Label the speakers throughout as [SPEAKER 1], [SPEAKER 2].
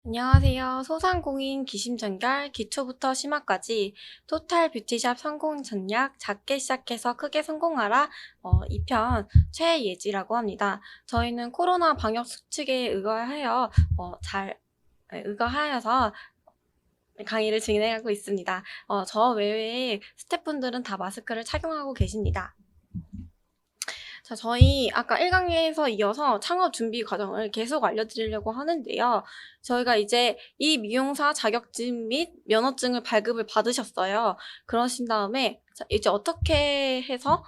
[SPEAKER 1] 안녕하세요. 소상공인 기심전결, 기초부터 심화까지 토탈 뷰티샵 성공 전략, 작게 시작해서 크게 성공하라 2편 최예지라고 합니다. 저희는 코로나 방역 수칙에 의거하여서 강의를 진행하고 있습니다. 저 외에 스태프분들은 다 마스크를 착용하고 계십니다. 자, 저희 아까 1강에서 이어서 창업 준비 과정을 계속 알려드리려고 하는데요. 저희가 이제 이 미용사 자격증 및 면허증을 발급을 받으셨어요. 그러신 다음에 이제 어떻게 해서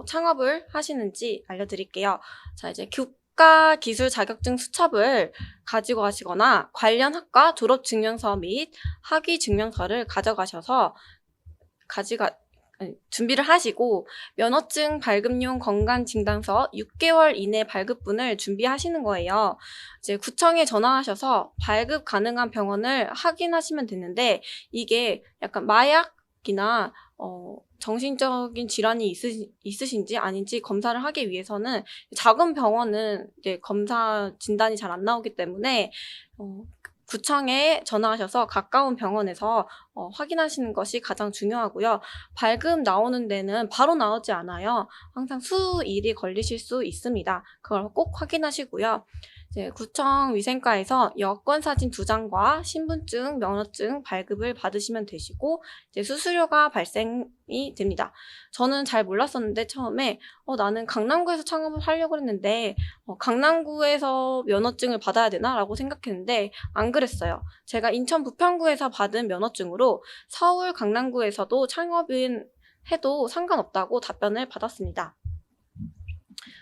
[SPEAKER 1] 창업을 하시는지 알려드릴게요. 자, 이제 교과 기술 자격증 수첩을 가지고 가시거나 관련 학과 졸업 증명서 및 학위 증명서를 준비를 하시고 면허증 발급용 건강진단서 6개월 이내 발급분을 준비하시는 거예요. 이제 구청에 전화하셔서 발급 가능한 병원을 확인하시면 되는데 이게 약간 마약이나 정신적인 질환이 있으신지 아닌지 검사를 하기 위해서는 작은 병원은 이제 검사 진단이 잘 안 나오기 때문에 구청에 전화하셔서 가까운 병원에서 확인하시는 것이 가장 중요하고요. 발급 나오는 데는 바로 나오지 않아요. 항상 수일이 걸리실 수 있습니다. 그걸 꼭 확인하시고요. 이제 구청 위생과에서 여권 사진 2장과 신분증, 면허증 발급을 받으시면 되시고 이제 수수료가 발생이 됩니다. 저는 잘 몰랐었는데 처음에 나는 강남구에서 창업을 하려고 했는데 강남구에서 면허증을 받아야 되나? 라고 생각했는데 안 그랬어요. 제가 인천 부평구에서 받은 면허증으로 서울 강남구에서도 창업은 해도 상관없다고 답변을 받았습니다.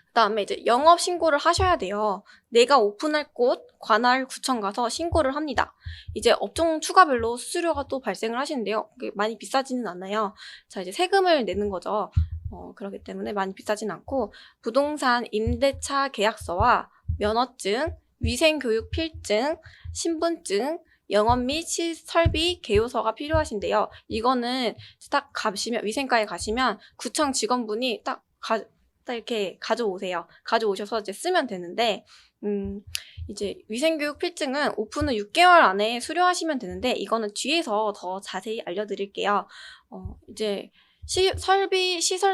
[SPEAKER 1] 그다음에 이제 영업 신고를 하셔야 돼요. 내가 오픈할 곳, 관할 구청 가서 신고를 합니다. 이제 업종 추가별로 수수료가 또 발생을 하시는데요. 그게 많이 비싸지는 않아요. 자, 이제 세금을 내는 거죠. 그렇기 때문에 많이 비싸진 않고 부동산 임대차 계약서와 면허증, 위생교육 필증, 신분증, 영업 및 설비 개요서가 필요하신데요. 이거는 딱 위생과에 가시면 구청 직원분이 딱 이렇게 가져오세요. 가져오셔서 이제 쓰면 되는데, 이제 위생교육 필증은 오픈 후 6개월 안에 수료하시면 되는데, 이거는 뒤에서 더 자세히 알려드릴게요. 이제 시설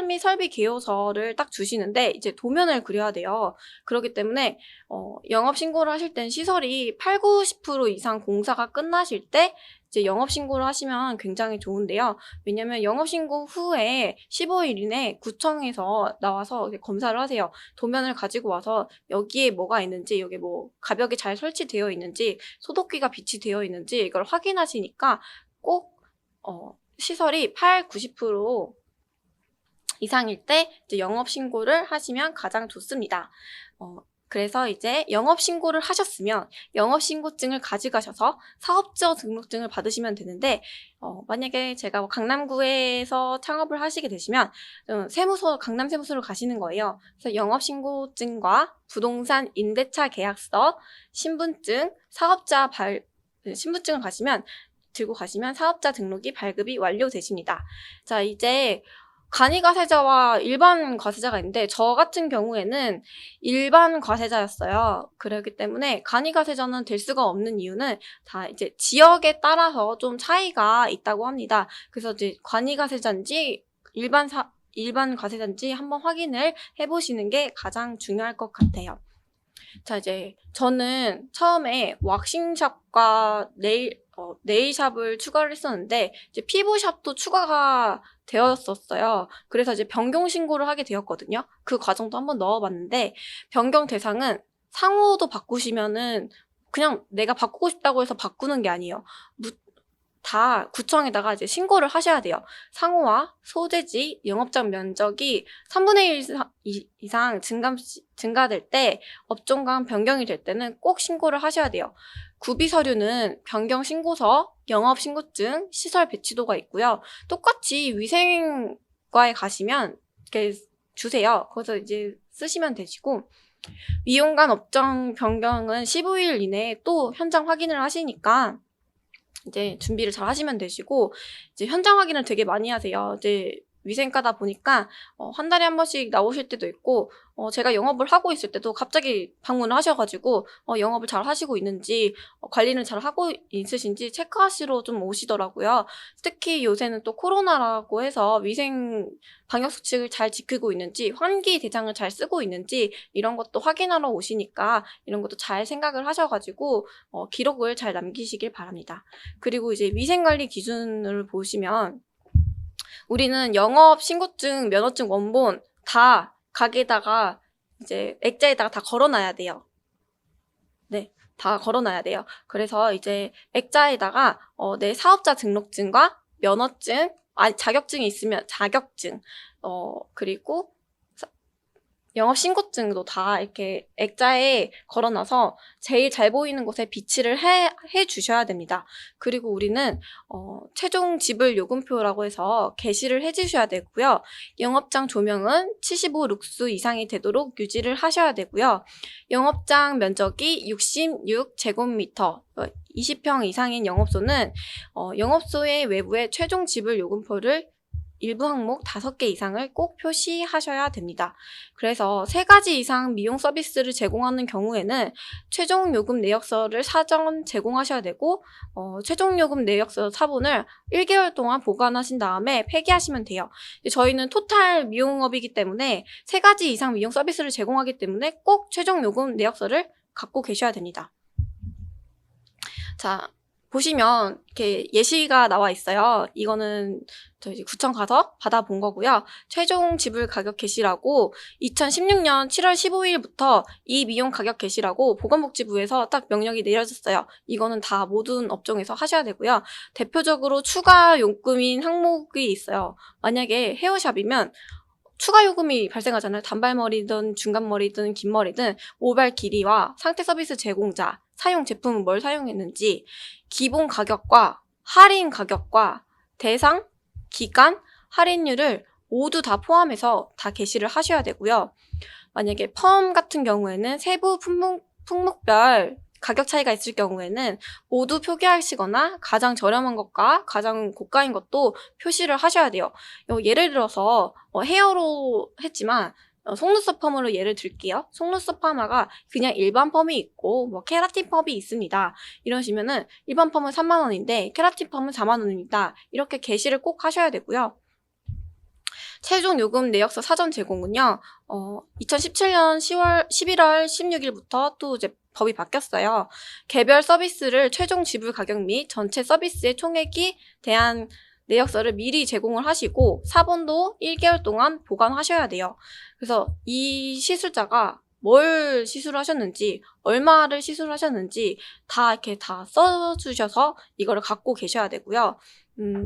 [SPEAKER 1] 및 설비 개요서를 딱 주시는데, 이제 도면을 그려야 돼요. 그렇기 때문에, 영업 신고를 하실 땐 시설이 80, 90% 이상 공사가 끝나실 때, 이제 영업신고를 하시면 굉장히 좋은데요. 왜냐면 영업신고 후에 15일 이내 구청에서 나와서 검사를 하세요. 도면을 가지고 와서 여기에 뭐가 있는지, 여기 뭐 가벽이 잘 설치되어 있는지, 소독기가 비치되어 있는지 이걸 확인하시니까 꼭 시설이 90% 이상일 때 이제 영업신고를 하시면 가장 좋습니다. 그래서 이제 영업신고를 하셨으면 영업신고증을 가져가셔서 사업자 등록증을 받으시면 되는데 만약에 제가 강남구에서 창업을 하시게 되시면 강남 세무서를 가시는 거예요. 그래서 영업신고증과 부동산 임대차 계약서, 신분증, 신분증을 들고 가시면 사업자 등록이 발급이 완료되십니다. 자, 이제 간이 과세자와 일반 과세자가 있는데 저 같은 경우에는 일반 과세자였어요. 그렇기 때문에 간이 과세자는 될 수가 없는 이유는 다 이제 지역에 따라서 좀 차이가 있다고 합니다. 그래서 이제 간이 과세자인지 일반 과세자인지 한번 확인을 해보시는 게 가장 중요할 것 같아요. 자, 이제 저는 처음에 왁싱샵과 네일샵을 추가를 했었는데 이제 피부샵도 추가가 되었었어요. 그래서 이제 변경 신고를 하게 되었거든요. 그 과정도 한번 넣어봤는데 변경 대상은 상호도 바꾸시면은 그냥 내가 바꾸고 싶다고 해서 바꾸는 게 아니에요. 다 구청에다가 이제 신고를 하셔야 돼요. 상호와 소재지, 영업장 면적이 3분의 1 이상 증가될 때, 업종 변경이 될 때는 꼭 신고를 하셔야 돼요. 구비 서류는 변경 신고서, 영업 신고증, 시설 배치도가 있고요. 똑같이 위생과에 가시면 이렇게 주세요. 거기서 이제 쓰시면 되시고, 미용관 업종 변경은 15일 이내에 또 현장 확인을 하시니까 이제 준비를 잘 하시면 되시고, 이제 현장 확인을 되게 많이 하세요. 이제 위생과다 보니까 한 달에 한 번씩 나오실 때도 있고, 제가 영업을 하고 있을 때도 갑자기 방문을 하셔가지고 영업을 잘 하시고 있는지, 관리는 잘 하고 있으신지 체크하시러 좀 오시더라고요. 특히 요새는 또 코로나라고 해서 위생 방역 수칙을 잘 지키고 있는지, 환기 대장을 잘 쓰고 있는지 이런 것도 확인하러 오시니까 이런 것도 잘 생각을 하셔가지고 기록을 잘 남기시길 바랍니다. 그리고 이제 위생관리 기준을 보시면, 우리는 영업 신고증, 면허증 원본 다 가게에다가 이제 액자에다가 다 걸어놔야 돼요. 네, 다 걸어놔야 돼요. 그래서 이제 액자에다가 내 사업자 등록증과 면허증, 자격증이 있으면 자격증, 그리고 영업신고증도 다 이렇게 액자에 걸어놔서 제일 잘 보이는 곳에 비치를 해 주셔야 됩니다. 그리고 우리는 최종 지불 요금표라고 해서 게시를 해 주셔야 되고요. 영업장 조명은 75룩스 이상이 되도록 유지를 하셔야 되고요. 영업장 면적이 66제곱미터, 20평 이상인 영업소는 영업소의 외부에 최종 지불 요금표를 일부 항목 5개 이상을 꼭 표시하셔야 됩니다. 그래서 3가지 이상 미용 서비스를 제공하는 경우에는 최종 요금 내역서를 사전 제공하셔야 되고, 최종 요금 내역서 사본을 1개월 동안 보관하신 다음에 폐기하시면 돼요. 저희는 토탈 미용업이기 때문에 3가지 이상 미용 서비스를 제공하기 때문에 꼭 최종 요금 내역서를 갖고 계셔야 됩니다. 자, 보시면 이렇게 예시가 나와 있어요. 이거는 저희 구청 가서 받아본 거고요. 최종 지불 가격 게시라고 2016년 7월 15일부터 이 미용 가격 게시라고 보건복지부에서 딱 명령이 내려졌어요. 이거는 다 모든 업종에서 하셔야 되고요. 대표적으로 추가 요금인 항목이 있어요. 만약에 헤어샵이면 추가 요금이 발생하잖아요. 단발머리든 중간머리든 긴머리든 모발 길이와 상태 서비스 제공자, 사용 제품은 뭘 사용했는지, 기본 가격과 할인 가격과 대상, 기간, 할인율을 모두 다 포함해서 다 게시를 하셔야 되고요. 만약에 펌 같은 경우에는 세부 품목별 가격 차이가 있을 경우에는 모두 표기하시거나 가장 저렴한 것과 가장 고가인 것도 표시를 하셔야 돼요. 예를 들어서 헤어로 했지만 속눈썹 펌으로 예를 들게요. 속눈썹 파마가 그냥 일반 펌이 있고 케라틴 펌이 있습니다. 이러시면은 일반 펌은 3만 원인데 케라틴 펌은 4만 원입니다. 이렇게 게시를 꼭 하셔야 되고요. 최종 요금 내역서 사전 제공은요, 2017년 11월 16일부터 또 이제 법이 바뀌었어요. 개별 서비스를 최종 지불 가격 및 전체 서비스의 총액이 대한 내역서를 미리 제공을 하시고 사본도 1개월 동안 보관하셔야 돼요. 그래서 이 시술자가 뭘 시술하셨는지, 얼마를 시술하셨는지 다 이렇게 다 써주셔서 이거를 갖고 계셔야 되고요.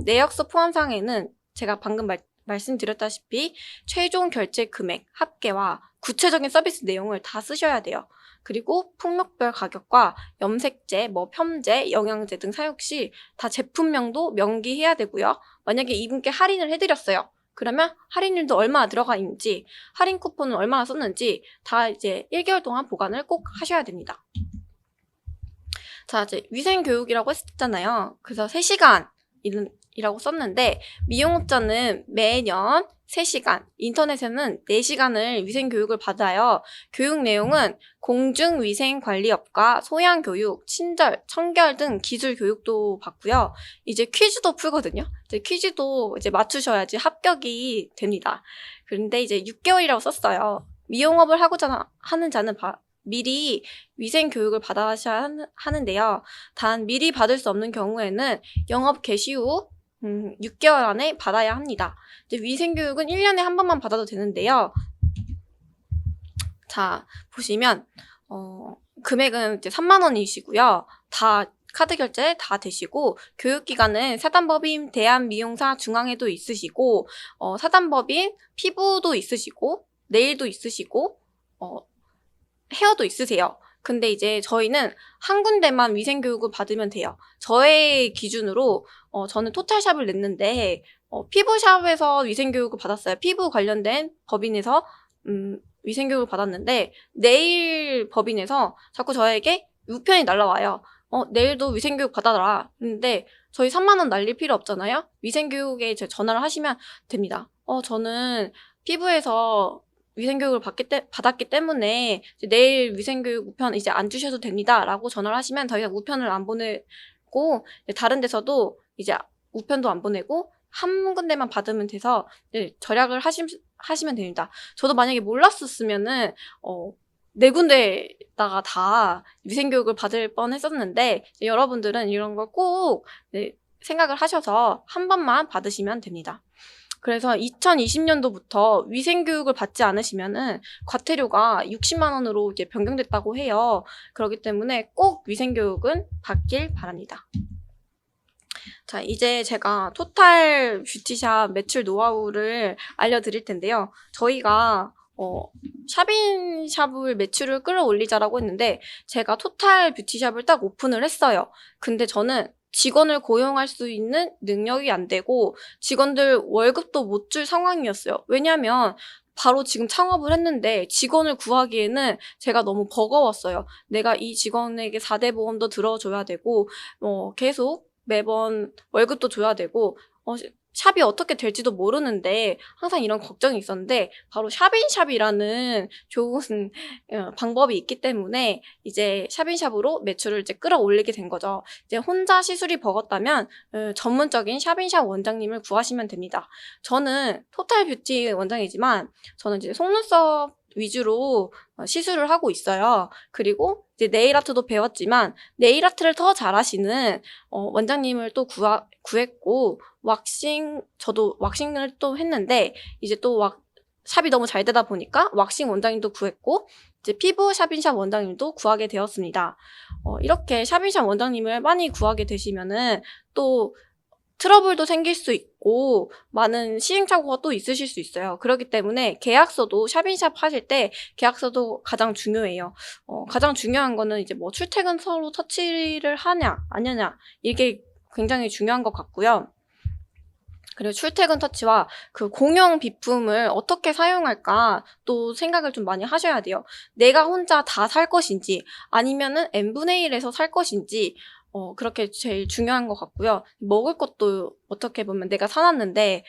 [SPEAKER 1] 내역서 포함사항에는 제가 방금 말씀드렸다시피 최종 결제 금액 합계와 구체적인 서비스 내용을 다 쓰셔야 돼요. 그리고 품목별 가격과 염색제, 펌제, 영양제 등 사용 시 다 제품명도 명기해야 되고요. 만약에 이분께 할인을 해드렸어요. 그러면 할인율도 얼마나 들어가 있는지, 할인 쿠폰은 얼마나 썼는지 다 이제 1개월 동안 보관을 꼭 하셔야 됩니다. 자, 이제 위생교육이라고 했잖아요. 그래서 3시간 이라고 썼는데 미용업자는 매년 3시간, 인터넷에는 4시간을 위생교육을 받아요. 교육 내용은 공중위생관리업과 소양교육, 친절, 청결 등 기술교육도 받고요. 이제 퀴즈도 풀거든요. 이제 퀴즈도 이제 맞추셔야지 합격이 됩니다. 그런데 이제 6개월이라고 썼어요. 미용업을 하고자 하는 자는 미리 위생교육을 받아야 하는데요. 단 미리 받을 수 없는 경우에는 영업 개시 후 6개월 안에 받아야 합니다. 이제 위생교육은 1년에 한 번만 받아도 되는데요. 자, 보시면 금액은 이제 3만 원이시고요. 다 카드 결제 다 되시고, 교육기관은 사단법인 대한미용사 중앙회도 있으시고, 사단법인 피부도 있으시고, 네일도 있으시고, 헤어도 있으세요. 근데 이제 저희는 한 군데만 위생교육을 받으면 돼요. 저의 기준으로 저는 토탈샵을 냈는데 피부샵에서 위생교육을 받았어요. 피부 관련된 법인에서 위생교육을 받았는데 네일 법인에서 자꾸 저에게 우편이 날라와요. 내일도 위생교육 받아라. 근데 저희 3만 원 날릴 필요 없잖아요. 위생교육에 전화를 하시면 됩니다. 저는 피부에서 위생교육을 받았기 때문에 이제 내일 위생교육 우편 이제 안 주셔도 됩니다라고 전화를 하시면 더 이상 우편을 안 보내고 다른 데서도 이제 우편도 안 보내고 한 군데만 받으면 돼서 절약을 하시면 됩니다. 저도 만약에 몰랐었으면은 네 군데다가 다 위생교육을 받을 뻔했었는데 여러분들은 이런 걸 꼭 생각을 하셔서 한 번만 받으시면 됩니다. 그래서 2020년도부터 위생교육을 받지 않으시면은 과태료가 60만 원으로 이제 변경됐다고 해요. 그렇기 때문에 꼭 위생교육은 받길 바랍니다. 자, 이제 제가 토탈 뷰티샵 매출 노하우를 알려드릴 텐데요. 저희가 샵인샵을 매출을 끌어올리자라고 했는데 제가 토탈 뷰티샵을 딱 오픈을 했어요. 근데 저는 직원을 고용할 수 있는 능력이 안 되고 직원들 월급도 못 줄 상황이었어요. 왜냐면 바로 지금 창업을 했는데 직원을 구하기에는 제가 너무 버거웠어요. 내가 이 직원에게 4대 보험도 들어줘야 되고 계속 매번 월급도 줘야 되고 샵이 어떻게 될지도 모르는데 항상 이런 걱정이 있었는데 바로 샵인샵이라는 좋은 방법이 있기 때문에 이제 샵인샵으로 매출을 이제 끌어올리게 된 거죠. 이제 혼자 시술이 버겁다면 전문적인 샵인샵 원장님을 구하시면 됩니다. 저는 토탈 뷰티 원장이지만 저는 이제 속눈썹 위주로 시술을 하고 있어요. 그리고 이제 네일 아트도 배웠지만 네일 아트를 더 잘하시는 원장님을 또 구했고 저도 왁싱을 또 했는데 이제 또 샵이 너무 잘 되다 보니까 왁싱 원장님도 구했고 이제 피부 샵인샵 원장님도 구하게 되었습니다. 이렇게 샵인샵 원장님을 많이 구하게 되시면은 또 트러블도 생길 수 있고 많은 시행착오가 또 있으실 수 있어요. 그렇기 때문에 계약서도 샵인샵 하실 때 계약서도 가장 중요해요. 가장 중요한 거는 이제 뭐 출퇴근 서로 터치를 하냐 안 하냐 이게 굉장히 중요한 것 같고요. 그리고 출퇴근 터치와 그 공용 비품을 어떻게 사용할까 또 생각을 좀 많이 하셔야 돼요. 내가 혼자 다 살 것인지 아니면은 n분의 1에서 살 것인지 그렇게 제일 중요한 것 같고요. 먹을 것도 어떻게 보면 내가 사놨는데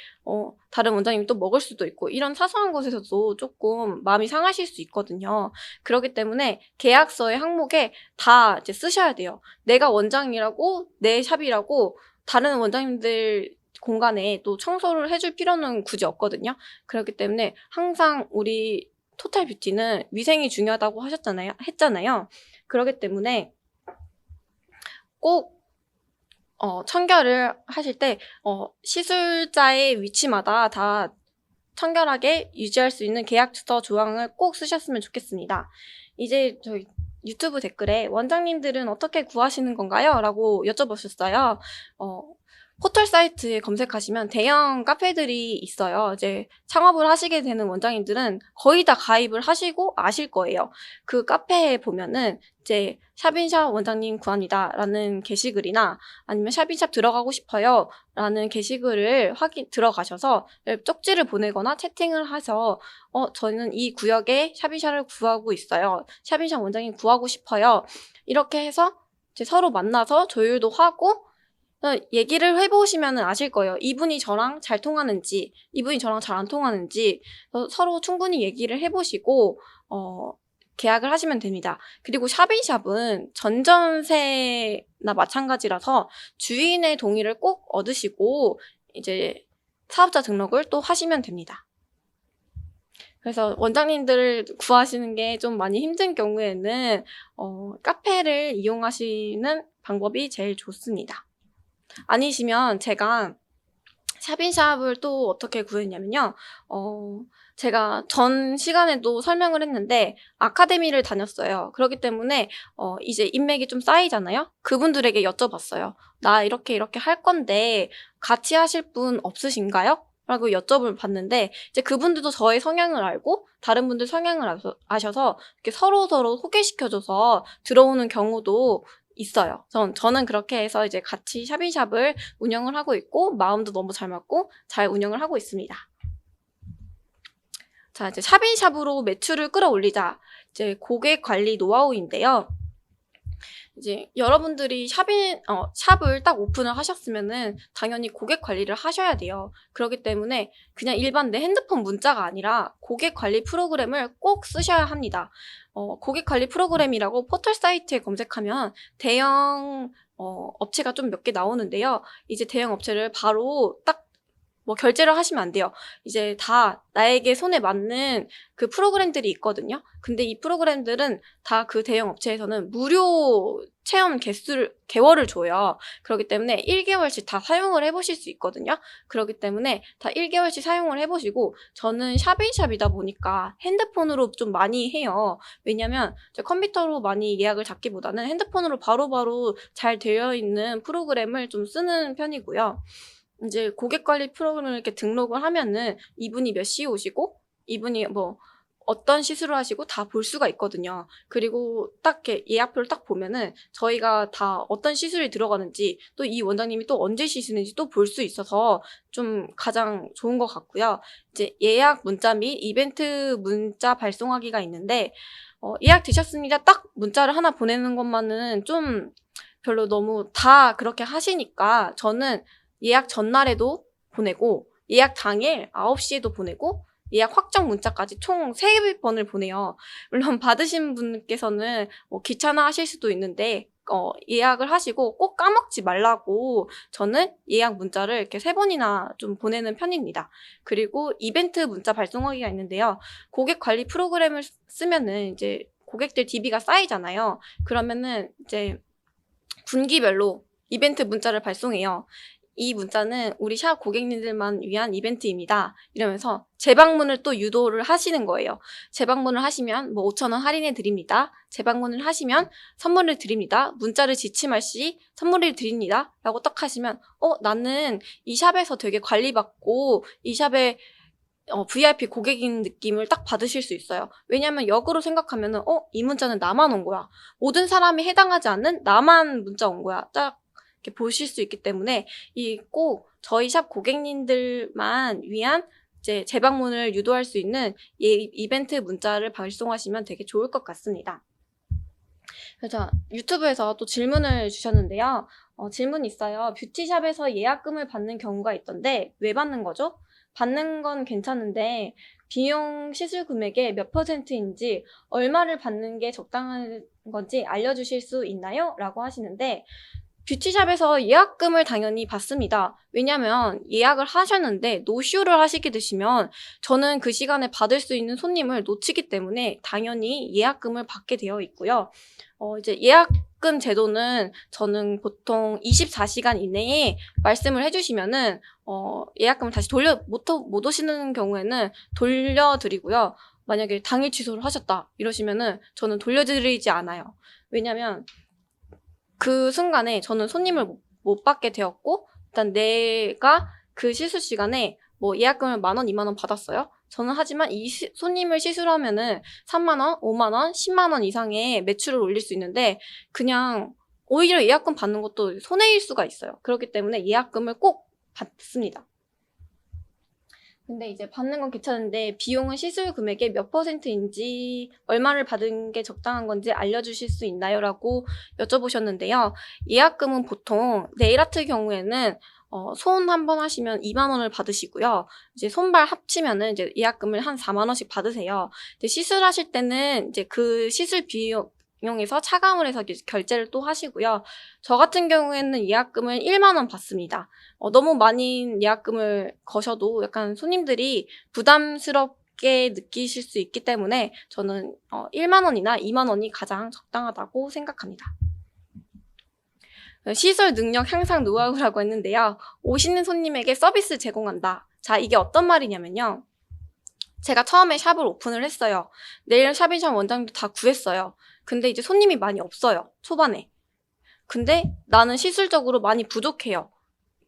[SPEAKER 1] 다른 원장님이 또 먹을 수도 있고 이런 사소한 것에서도 조금 마음이 상하실 수 있거든요. 그렇기 때문에 계약서의 항목에 다 이제 쓰셔야 돼요. 내가 원장이라고 내 샵이라고 다른 원장님들 공간에 또 청소를 해줄 필요는 굳이 없거든요. 그렇기 때문에 항상 우리 토탈 뷰티는 위생이 중요하다고 했잖아요. 그렇기 때문에 꼭 청결을 하실 때 시술자의 위치마다 다 청결하게 유지할 수 있는 계약서 조항을 꼭 쓰셨으면 좋겠습니다. 이제 저희 유튜브 댓글에 원장님들은 어떻게 구하시는 건가요? 라고 여쭤보셨어요. 포털 사이트에 검색하시면 대형 카페들이 있어요. 이제 창업을 하시게 되는 원장님들은 거의 다 가입을 하시고 아실 거예요. 그 카페에 보면은 이제 샵인샵 원장님 구합니다라는 게시글이나 아니면 샵인샵 들어가고 싶어요 라는 게시글을 들어가셔서 쪽지를 보내거나 채팅을 해서 저는 이 구역에 샵인샵을 구하고 있어요. 샵인샵 원장님 구하고 싶어요. 이렇게 해서 이제 서로 만나서 조율도 하고 얘기를 해보시면 아실 거예요. 이분이 저랑 잘 통하는지, 이분이 저랑 잘 안 통하는지 서로 충분히 얘기를 해보시고 계약을 하시면 됩니다. 그리고 샵인샵은 전전세나 마찬가지라서 주인의 동의를 꼭 얻으시고 이제 사업자 등록을 또 하시면 됩니다. 그래서 원장님들을 구하시는 게 좀 많이 힘든 경우에는 카페를 이용하시는 방법이 제일 좋습니다. 아니시면 제가 샵인샵을 또 어떻게 구했냐면요. 제가 전 시간에도 설명을 했는데 아카데미를 다녔어요. 그렇기 때문에 이제 인맥이 좀 쌓이잖아요. 그분들에게 여쭤봤어요. 나 이렇게 할 건데 같이 하실 분 없으신가요? 라고 여쭤봤는데 이제 그분들도 저의 성향을 알고 다른 분들 성향을 아셔서 이렇게 서로 소개시켜줘서 들어오는 경우도 있어요. 저는 그렇게 해서 이제 같이 샵인샵을 운영을 하고 있고 마음도 너무 잘 맞고 잘 운영을 하고 있습니다. 자, 이제 샵인샵으로 매출을 끌어올리자. 이제 고객 관리 노하우인데요. 이제 여러분들이 샵을 딱 오픈을 하셨으면은 당연히 고객 관리를 하셔야 돼요. 그렇기 때문에 그냥 일반 내 핸드폰 문자가 아니라 고객 관리 프로그램을 꼭 쓰셔야 합니다. 고객 관리 프로그램이라고 포털 사이트에 검색하면 대형 업체가 좀 몇 개 나오는데요. 이제 대형 업체를 바로 딱 결제를 하시면 안 돼요. 이제 다 나에게 손에 맞는 그 프로그램들이 있거든요. 근데 이 프로그램들은 다 그 대형 업체에서는 무료 체험 개월을 줘요. 그렇기 때문에 1개월씩 다 사용을 해보실 수 있거든요. 그렇기 때문에 다 1개월씩 사용을 해보시고, 저는 샵인샵이다 보니까 핸드폰으로 좀 많이 해요. 왜냐면 컴퓨터로 많이 예약을 잡기보다는 핸드폰으로 바로바로 잘 되어 있는 프로그램을 좀 쓰는 편이고요. 이제 고객 관리 프로그램을 이렇게 등록을 하면은 이분이 몇 시에 오시고, 이분이 어떤 시술을 하시고 다 볼 수가 있거든요. 그리고 딱 이렇게 예약표를 딱 보면은 저희가 다 어떤 시술이 들어가는지, 또 이 원장님이 또 언제 쉬시는지 또 볼 수 있어서 좀 가장 좋은 것 같고요. 이제 예약 문자 및 이벤트 문자 발송하기가 있는데, 예약 되셨습니다. 딱 문자를 하나 보내는 것만은 좀 별로 너무 다 그렇게 하시니까, 저는 예약 전날에도 보내고 예약 당일 9시에도 보내고 예약 확정 문자까지 총 3번을 보내요. 물론 받으신 분께서는 귀찮아하실 수도 있는데 예약을 하시고 꼭 까먹지 말라고 저는 예약 문자를 이렇게 3번이나 좀 보내는 편입니다. 그리고 이벤트 문자 발송하기가 있는데요. 고객 관리 프로그램을 쓰면은 이제 고객들 DB가 쌓이잖아요. 그러면은 이제 분기별로 이벤트 문자를 발송해요. 이 문자는 우리 샵 고객님들만 위한 이벤트입니다. 이러면서 재방문을 또 유도를 하시는 거예요. 재방문을 하시면 5,000원 할인해 드립니다. 재방문을 하시면 선물을 드립니다. 문자를 지침할 시 선물을 드립니다. 라고 딱 하시면 나는 이 샵에서 되게 관리받고 이 샵에 VIP 고객인 느낌을 딱 받으실 수 있어요. 왜냐면 역으로 생각하면은 이 문자는 나만 온 거야. 모든 사람이 해당하지 않는 나만 문자 온 거야. 딱 이렇게 보실 수 있기 때문에 꼭 저희 샵 고객님들만 위한 이제 재방문을 유도할 수 있는 이벤트 문자를 발송하시면 되게 좋을 것 같습니다. 그래서 유튜브에서 또 질문을 주셨는데요. 질문이 있어요. 뷰티샵에서 예약금을 받는 경우가 있던데 왜 받는 거죠? 받는 건 괜찮은데 비용 시술 금액의 몇 %인지 얼마를 받는 게 적당한 건지 알려주실 수 있나요? 라고 하시는데, 뷰티샵에서 예약금을 당연히 받습니다. 왜냐면 예약을 하셨는데 노쇼를 하시게 되시면 저는 그 시간에 받을 수 있는 손님을 놓치기 때문에 당연히 예약금을 받게 되어 있고요. 이제 예약금 제도는 저는 보통 24시간 이내에 말씀을 해주시면은 예약금을 다시 못 오시는 경우에는 돌려드리고요. 만약에 당일 취소를 하셨다 이러시면은 저는 돌려드리지 않아요. 왜냐면 그 순간에 저는 손님을 못 받게 되었고, 일단 내가 그 시술 시간에 예약금을 10,000원, 20,000원 받았어요. 저는 하지만 이 손님을 시술하면은 30,000원, 50,000원, 100,000원 이상의 매출을 올릴 수 있는데 그냥 오히려 예약금 받는 것도 손해일 수가 있어요. 그렇기 때문에 예약금을 꼭 받습니다. 근데 이제 받는 건 괜찮은데 비용은 시술 금액의 몇 %인지 얼마를 받은 게 적당한 건지 알려주실 수 있나요? 라고 여쭤보셨는데요. 예약금은 보통 네일아트 경우에는 손 한 번 하시면 20,000원을 받으시고요. 이제 손발 합치면은 이제 예약금을 한 40,000원씩 받으세요. 근데 시술하실 때는 이제 그 시술 비용에서 차감을 해서 결제를 또 하시고요. 저 같은 경우에는 예약금을 10,000원 받습니다. 너무 많이 예약금을 거셔도 약간 손님들이 부담스럽게 느끼실 수 있기 때문에 저는 10,000원이나 20,000원이 가장 적당하다고 생각합니다. 시술 능력 향상 노하우라고 했는데요. 오시는 손님에게 서비스 제공한다. 자, 이게 어떤 말이냐면요. 제가 처음에 샵을 오픈을 했어요. 네일 샵인샵 원장도 다 구했어요. 근데 이제 손님이 많이 없어요. 초반에. 근데 나는 시술적으로 많이 부족해요.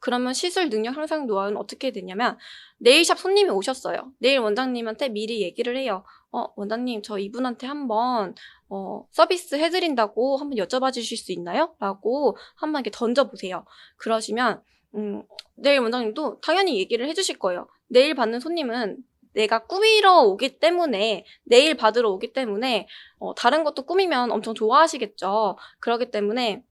[SPEAKER 1] 그러면 시술 능력 향상 노하우는 어떻게 되냐면, 네일샵 손님이 오셨어요. 네일 원장님한테 미리 얘기를 해요. 원장님, 저 이분한테 한번 서비스 해드린다고 한번 여쭤봐 주실 수 있나요? 라고 한번 이렇게 던져보세요. 그러시면 네일 원장님도 당연히 얘기를 해주실 거예요. 네일 받는 손님은 내가 꾸미러 오기 때문에, 네일 받으러 오기 때문에 다른 것도 꾸미면 엄청 좋아하시겠죠. 그렇기 때문에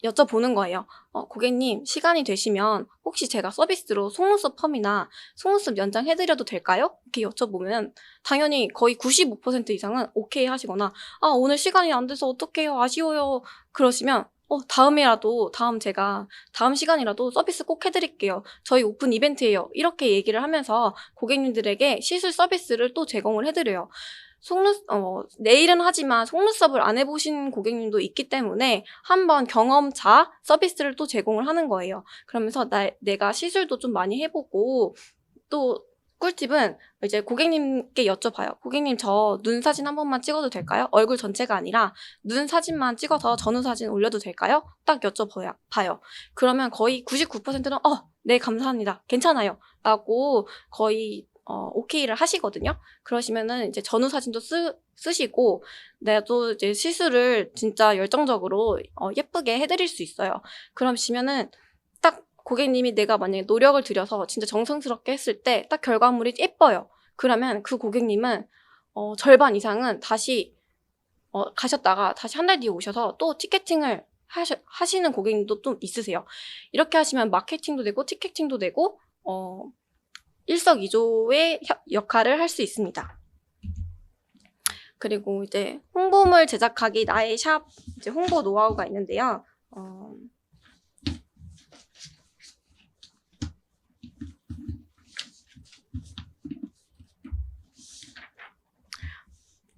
[SPEAKER 1] 여쭤보는 거예요. 고객님, 시간이 되시면 혹시 제가 서비스로 속눈썹 펌이나 속눈썹 연장해 드려도 될까요? 이렇게 여쭤보면 당연히 거의 95% 이상은 오케이 하시거나, 아, 오늘 시간이 안 돼서 어떡해요, 아쉬워요, 그러시면 다음 시간이라도 서비스 꼭 해드릴게요. 저희 오픈 이벤트예요. 이렇게 얘기를 하면서 고객님들에게 시술 서비스를 또 제공을 해드려요. 네일은 하지만 속눈썹을 안 해보신 고객님도 있기 때문에 한번 경험자 서비스를 또 제공을 하는 거예요. 그러면서 내가 시술도 좀 많이 해보고, 또 꿀팁은 이제 고객님께 여쭤봐요. 고객님, 저 눈 사진 한 번만 찍어도 될까요? 얼굴 전체가 아니라 눈 사진만 찍어서 전후 사진 올려도 될까요? 딱 여쭤봐요. 그러면 거의 99%는 네, 감사합니다, 괜찮아요 라고 거의 오케이를 하시거든요. 그러시면은 이제 전후 사진도 쓰시고, 나도 이제 시술을 진짜 열정적으로 예쁘게 해드릴 수 있어요. 그러시면은 딱 고객님이 내가 만약에 노력을 들여서 진짜 정성스럽게 했을 때 딱 결과물이 예뻐요. 그러면 그 고객님은 절반 이상은 다시 가셨다가 다시 한 달 뒤에 오셔서 또 티켓팅을 하시는 고객님도 좀 있으세요. 이렇게 하시면 마케팅도 되고 티켓팅도 되고 일석이조의 역할을 할 수 있습니다. 그리고 이제 홍보물 제작하기 나의 샵 이제 홍보 노하우가 있는데요.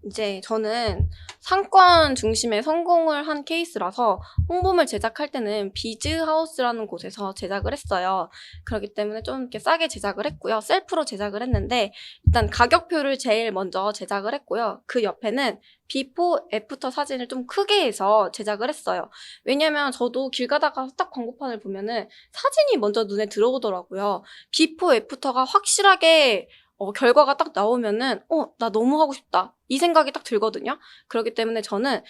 [SPEAKER 1] 이제 저는 상권 중심의 성공을 한 케이스라서 홍보물 제작할 때는 비즈하우스라는 곳에서 제작을 했어요. 그렇기 때문에 좀 이렇게 싸게 제작을 했고요. 셀프로 제작을 했는데 일단 가격표를 제일 먼저 제작을 했고요. 그 옆에는 비포 애프터 사진을 좀 크게 해서 제작을 했어요. 왜냐면 저도 길 가다가 딱 광고판을 보면은 사진이 먼저 눈에 들어오더라고요. 비포 애프터가 확실하게 결과가 딱 나오면은 나 너무 하고 싶다, 이 생각이 딱 들거든요. 그렇기 때문에 저는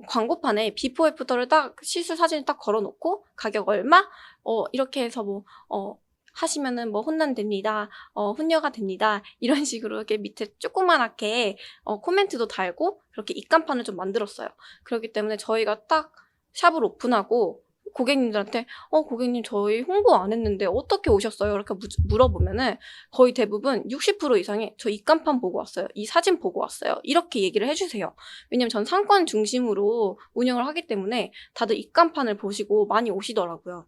[SPEAKER 1] 광고판에 비포 애프터를 딱 시술 사진을 딱 걸어놓고 가격 얼마 이렇게 해서 하시면은 혼난됩니다, 훈녀가 됩니다, 이런 식으로 이렇게 밑에 조그만하게 코멘트도 달고 그렇게 입간판을 좀 만들었어요. 그렇기 때문에 저희가 딱 샵을 오픈하고 고객님들한테 고객님, 저희 홍보 안 했는데 어떻게 오셨어요? 이렇게 물어보면은 거의 대부분 60% 이상이 저 입간판 보고 왔어요, 이 사진 보고 왔어요, 이렇게 얘기를 해주세요. 왜냐면 전 상권 중심으로 운영을 하기 때문에 다들 입간판을 보시고 많이 오시더라고요.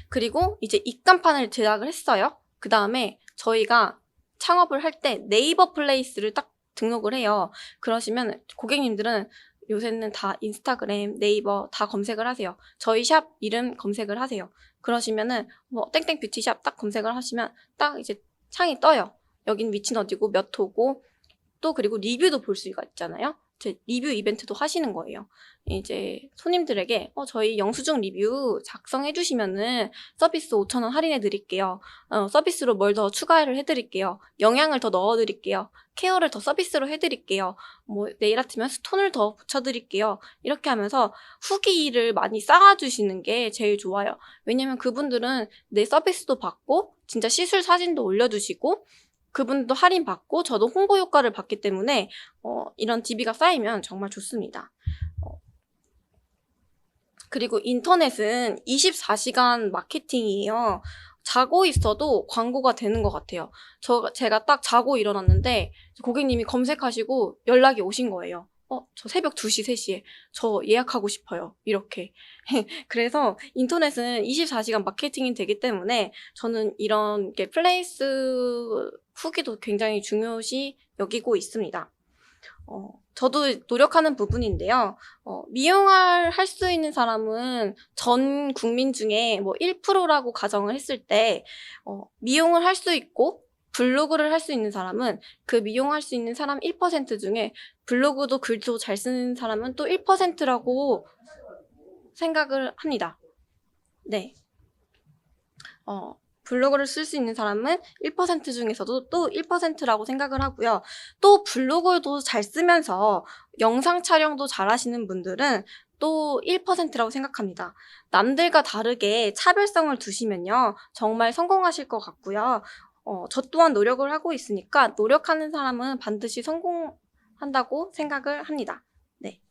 [SPEAKER 1] 그리고 이제 입간판을 제작을 했어요. 그 다음에 저희가 창업을 할 때 네이버 플레이스를 딱 등록을 해요. 그러시면 고객님들은 요새는 다 인스타그램, 네이버 다 검색을 하세요. 저희 샵 이름 검색을 하세요. 그러시면은 땡땡 뷰티샵 딱 검색을 하시면 딱 이제 창이 떠요. 여긴 위치는 어디고 몇 호고, 또 그리고 리뷰도 볼 수가 있잖아요. 제 리뷰 이벤트도 하시는 거예요. 이제 손님들에게 저희 영수증 리뷰 작성해 주시면은 서비스 5,000원 할인해 드릴게요. 서비스로 뭘 더 추가를 해 드릴게요. 영양을 더 넣어 드릴게요. 케어를 더 서비스로 해 드릴게요. 네일 아트면 스톤을 더 붙여 드릴게요. 이렇게 하면서 후기를 많이 쌓아 주시는 게 제일 좋아요. 왜냐면 그분들은 내 서비스도 받고 진짜 시술 사진도 올려 주시고 그분도 할인 받고 저도 홍보 효과를 받기 때문에 이런 DB가 쌓이면 정말 좋습니다. 그리고 인터넷은 24시간 마케팅이에요. 자고 있어도 광고가 되는 것 같아요. 제가 딱 자고 일어났는데 고객님이 검색하시고 연락이 오신 거예요. 저 새벽 2시, 3시에 저 예약하고 싶어요, 이렇게. 그래서 인터넷은 24시간 마케팅이 되기 때문에 저는 이런 게 플레이스 후기도 굉장히 중요시 여기고 있습니다. 저도 노력하는 부분인데요. 미용을 할 수 있는 사람은 전 국민 중에 1%라고 가정을 했을 때 미용을 할 수 있고 블로그를 할 수 있는 사람은 그 미용할 수 있는 사람 1% 중에 블로그도 글도 잘 쓰는 사람은 또 1%라고 생각을 합니다. 네. 블로그를 쓸 수 있는 사람은 1% 중에서도 또 1%라고 생각을 하고요. 또 블로그도 잘 쓰면서 영상 촬영도 잘 하시는 분들은 또 1%라고 생각합니다. 남들과 다르게 차별성을 두시면요, 정말 성공하실 것 같고요. 저 또한 노력을 하고 있으니까 노력하는 사람은 반드시 성공한다고 생각을 합니다. 네.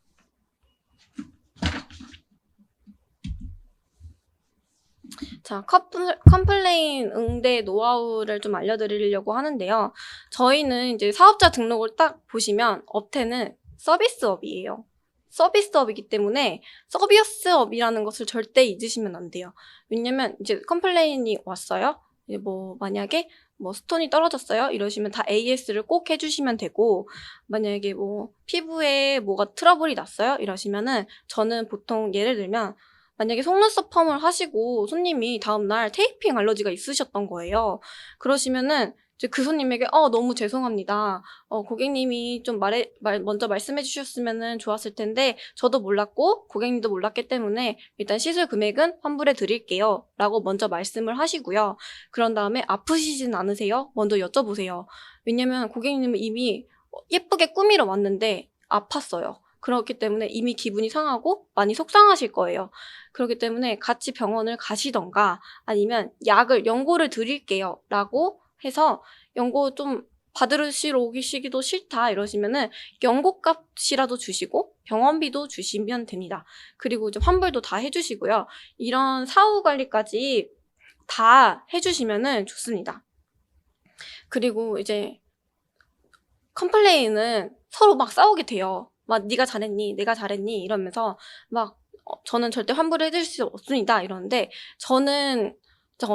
[SPEAKER 1] 자, 컴플레인 응대 노하우를 좀 알려드리려고 하는데요. 저희는 이제 사업자 등록을 딱 보시면 업태는 서비스업이에요. 서비스업이기 때문에 서비스업이라는 것을 절대 잊으시면 안 돼요. 왜냐면 이제 컴플레인이 왔어요. 이제 뭐 만약에 뭐 스톤이 떨어졌어요. 이러시면 다 AS를 꼭 해주시면 되고, 만약에 뭐 피부에 뭐가 트러블이 났어요. 이러시면은 저는 보통 예를 들면 만약에 속눈썹 펌을 하시고 손님이 다음날 테이핑 알러지가 있으셨던 거예요. 그러시면은 이제 그 손님에게 너무 죄송합니다. 고객님이 좀 먼저 말씀해 주셨으면은 좋았을 텐데 저도 몰랐고 고객님도 몰랐기 때문에 일단 시술 금액은 환불해 드릴게요. 라고 먼저 말씀을 하시고요. 그런 다음에 아프시진 않으세요? 먼저 여쭤보세요. 왜냐면 고객님은 이미 예쁘게 꾸미러 왔는데 아팠어요. 그렇기 때문에 이미 기분이 상하고 많이 속상하실 거예요. 그렇기 때문에 같이 병원을 가시던가 아니면 연고를 드릴게요 라고 해서 연고 좀 받으시러 오시기도 싫다 이러시면은 연고값이라도 주시고 병원비도 주시면 됩니다. 그리고 이제 환불도 다 해주시고요. 이런 사후 관리까지 다 해주시면은 좋습니다. 그리고 이제 컴플레인은 서로 막 싸우게 돼요. 막 네가 잘했니? 내가 잘했니? 이러면서 막 저는 절대 환불을 해드릴 수 없습니다. 이러는데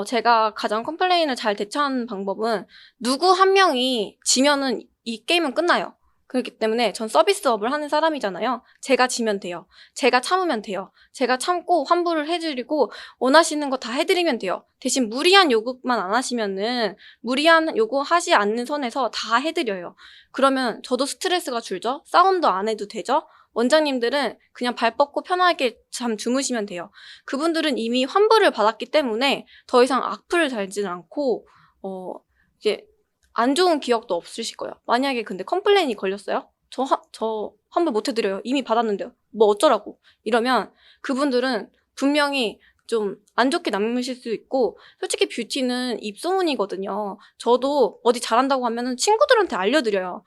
[SPEAKER 1] 제가 가장 컴플레인을 잘 대처하는 방법은 누구 한 명이 지면은 이 게임은 끝나요. 그렇기 때문에 전 서비스업을 하는 사람이잖아요. 제가 지면 돼요. 제가 참으면 돼요. 제가 참고 환불을 해드리고 원하시는 거 다 해드리면 돼요. 대신 무리한 요구만 안 하시면은 무리한 요구 하지 않는 선에서 다 해드려요. 그러면 저도 스트레스가 줄죠. 싸움도 안 해도 되죠. 원장님들은 그냥 발 뻗고 편하게 잠 주무시면 돼요. 그분들은 이미 환불을 받았기 때문에 더 이상 악플을 달지는 않고 이제 안 좋은 기억도 없으실 거예요. 만약에 근데 컴플레인이 걸렸어요? 저 환불 못 해드려요. 이미 받았는데요. 뭐 어쩌라고. 이러면 그분들은 분명히 좀 안 좋게 남으실 수 있고, 솔직히 뷰티는 입소문이거든요. 저도 어디 잘한다고 하면은 친구들한테 알려줘요.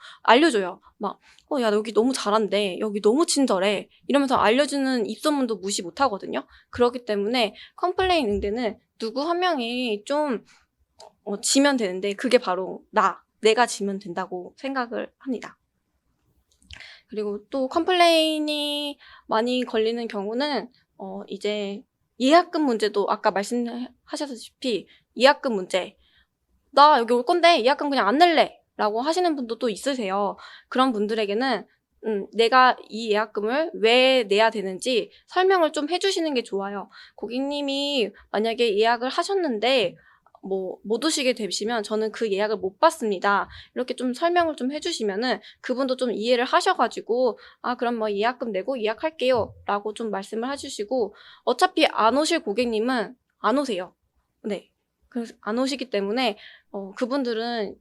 [SPEAKER 1] 막, 야, 여기 너무 잘한대. 여기 너무 친절해. 이러면서 알려주는 입소문도 무시 못 하거든요. 그렇기 때문에 컴플레인 응대는 누구 한 명이 좀 지면 되는데 그게 바로 내가 지면 된다고 생각을 합니다. 그리고 또 컴플레인이 많이 걸리는 경우는 이제 예약금 문제도 아까 말씀하셨다시피 예약금 문제. 나 여기 올 건데 예약금 그냥 안 낼래 라고 하시는 분도 또 있으세요. 그런 분들에게는 내가 이 예약금을 왜 내야 되는지 설명을 좀 해주시는 게 좋아요. 고객님이 만약에 예약을 하셨는데 못 오시게 되시면 저는 그 예약을 못 받습니다. 이렇게 좀 설명을 좀 해주시면은 그분도 좀 이해를 하셔가지고 그럼 뭐 예약금 내고 예약할게요 라고 좀 말씀을 해주시고, 어차피 안 오실 고객님은 안 오세요. 네. 그래서 안 오시기 때문에 그분들은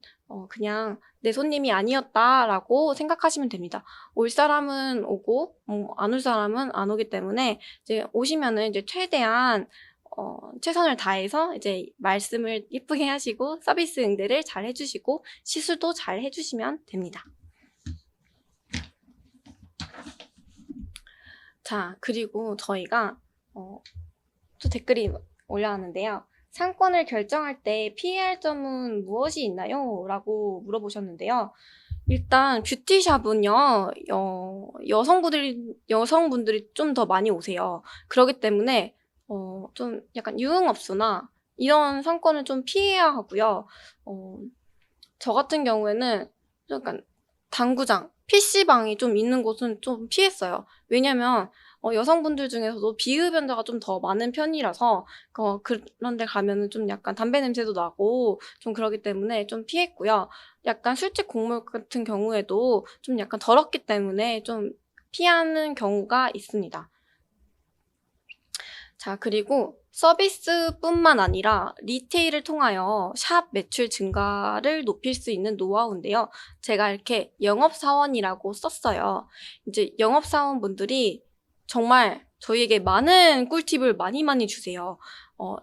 [SPEAKER 1] 그냥 내 손님이 아니었다라고 생각하시면 됩니다. 올 사람은 오고 안 올 사람은 안 오기 때문에 이제 오시면은 이제 최대한 최선을 다해서 이제 말씀을 예쁘게 하시고 서비스 응대를 잘 해주시고 시술도 잘 해주시면 됩니다. 자, 그리고 저희가 또 댓글이 올라왔는데요. 상권을 결정할 때 피해야 할 점은 무엇이 있나요? 라고 물어보셨는데요. 일단 뷰티샵은요, 여성분들이 좀 더 많이 오세요. 그렇기 때문에 좀 약간 유흥업소나 이런 상권을 좀 피해야 하고요. 저 같은 경우에는 약간 당구장, PC방이 좀 있는 곳은 좀 피했어요. 왜냐면 여성분들 중에서도 비흡연자가 좀 더 많은 편이라서 그런 데 가면은 좀 약간 담배 냄새도 나고 좀 그러기 때문에 좀 피했고요. 약간 술집 곡물 같은 경우에도 좀 약간 더럽기 때문에 좀 피하는 경우가 있습니다. 자, 그리고 서비스뿐만 아니라 리테일을 통하여 샵 매출 증가를 높일 수 있는 노하우인데요. 제가 이렇게 영업사원이라고 썼어요. 이제 영업사원분들이 정말 저희에게 많은 꿀팁을 많이 주세요.